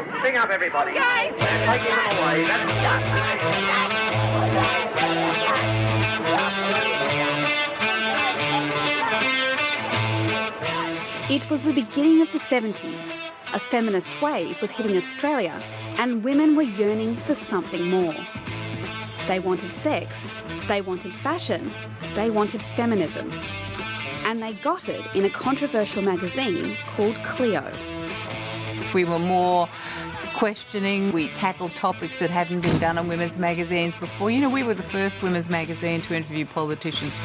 Cleo. Sing up, everybody. Guys! Take it away. It was the beginning of the 70s. A feminist wave was hitting Australia and women were yearning for something more. They wanted sex, they wanted fashion, they wanted feminism. And they got it in a controversial magazine called Cleo. We were more questioning. We tackled topics that hadn't been done on women's magazines before. You know, we were the first women's magazine to interview politicians.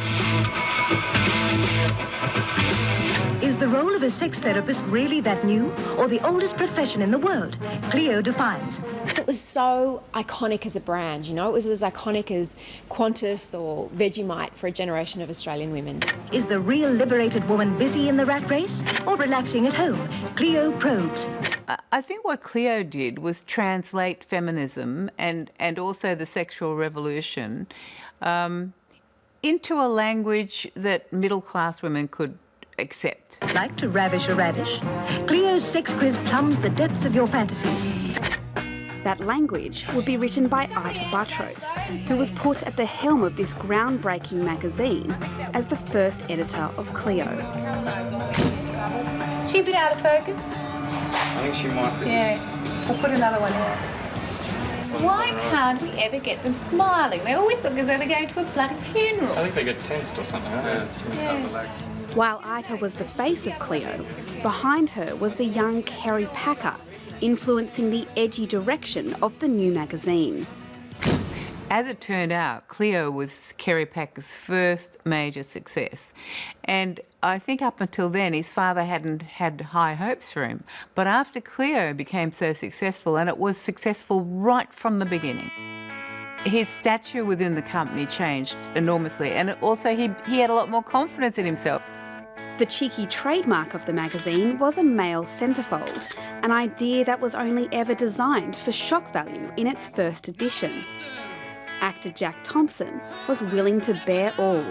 Is the role of a sex therapist really that new, or the oldest profession in the world? Cleo defines. It was so iconic as a brand, you know. It was as iconic as Qantas or Vegemite for a generation of Australian women. Is the real liberated woman busy in the rat race or relaxing at home? Cleo probes. I think what Cleo did was translate feminism and also the sexual revolution into a language that middle-class women could accept. Like to ravish a radish? Cleo's sex quiz plumbs the depths of your fantasies. That language would be written by Ita Buttrose, who was put at the helm of this groundbreaking magazine as the first editor of Cleo. She a bit out of focus? I think she might be. Yeah, we'll put another one out. Why can't we ever get them smiling? They always look as though they're going to a bloody funeral. I think they get tensed or something. Yeah. While Ita was the face of Cleo, behind her was the young Kerry Packer, influencing the edgy direction of the new magazine. As it turned out, Cleo was Kerry Packer's first major success. And I think up until then, his father hadn't had high hopes for him. But after Cleo became so successful, and it was successful right from the beginning, his stature within the company changed enormously. And also he had a lot more confidence in himself. The cheeky trademark of the magazine was a male centrefold, an idea that was only ever designed for shock value in its first edition. Actor Jack Thompson was willing to bear all.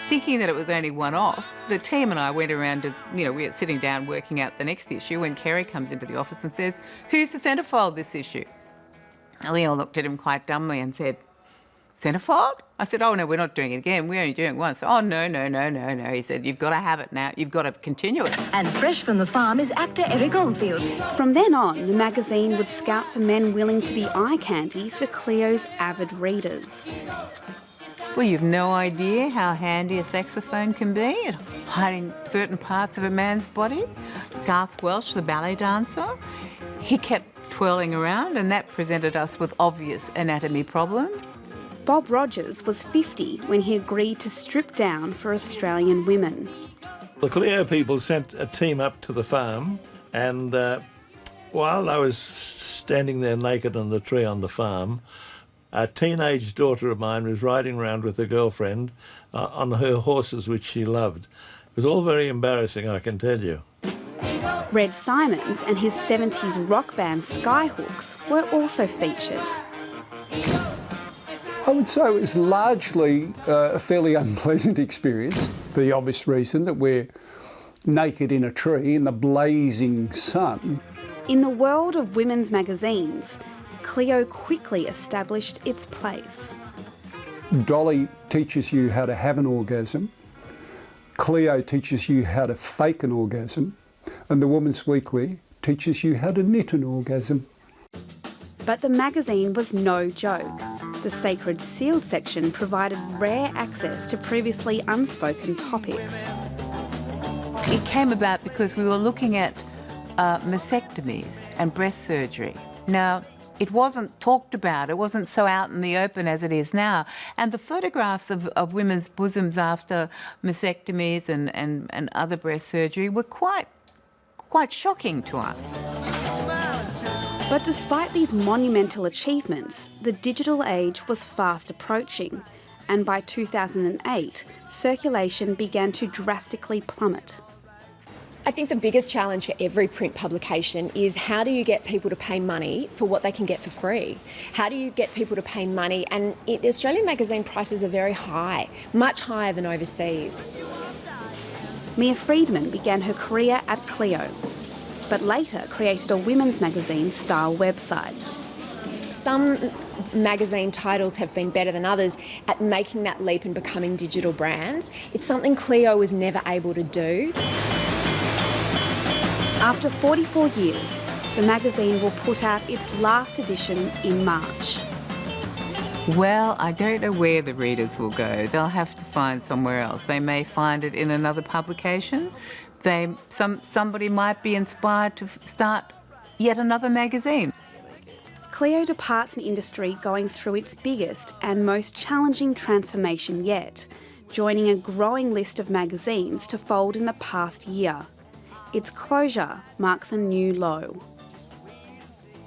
Thinking that it was only one-off, the team and I went around, we were sitting down working out the next issue when Kerry comes into the office and says, "Who's the centrefold this issue?" And we all looked at him quite dumbly and said, "Centrefold?" I said, "Oh, no, we're not doing it again. We're only doing it once." "Oh, no." He said, "You've got to have it now. You've got to continue it." And fresh from the farm is actor Eric Oldfield. From then on, the magazine would scout for men willing to be eye candy for Cleo's avid readers. Well, you've no idea how handy a saxophone can be at hiding certain parts of a man's body. Garth Welsh, the ballet dancer, he kept twirling around and that presented us with obvious anatomy problems. Bob Rogers was 50 when he agreed to strip down for Australian women. The Cleo people sent a team up to the farm and while I was standing there naked on the tree on the farm, a teenage daughter of mine was riding around with a girlfriend on her horses, which she loved. It was all very embarrassing, I can tell you. Red Simons and his 70s rock band Skyhooks were also featured. I would say it was largely a fairly unpleasant experience for the obvious reason that we're naked in a tree in the blazing sun. In the world of women's magazines, Cleo quickly established its place. Dolly teaches you how to have an orgasm. Cleo teaches you how to fake an orgasm. And the Woman's Weekly teaches you how to knit an orgasm. But the magazine was no joke. The Sacred Sealed section provided rare access to previously unspoken topics. It came about because we were looking at mastectomies and breast surgery. Now, it wasn't talked about, it wasn't so out in the open as it is now. And the photographs of women's bosoms after mastectomies and other breast surgery were quite shocking to us. But despite these monumental achievements, the digital age was fast approaching, and by 2008, circulation began to drastically plummet. I think the biggest challenge for every print publication is how do you get people to pay money for what they can get for free? How do you get people to pay money? And Australian magazine prices are very high, much higher than overseas. Mia Freedman began her career at Cleo. but later created a women's magazine-style website. Some magazine titles have been better than others at making that leap and becoming digital brands. It's something Cleo was never able to do. After 44 years, the magazine will put out its last edition in March. Well, I don't know where the readers will go. They'll have to find somewhere else. They may find it in another publication. Somebody might be inspired to start yet another magazine. Cleo departs an industry going through its biggest and most challenging transformation yet, joining a growing list of magazines to fold in the past year. Its closure marks a new low.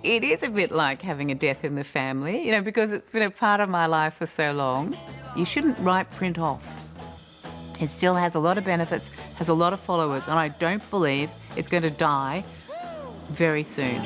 It is a bit like having a death in the family, because it's been a part of my life for so long. You shouldn't write print off. It still has a lot of benefits, has a lot of followers, and I don't believe it's going to die very soon.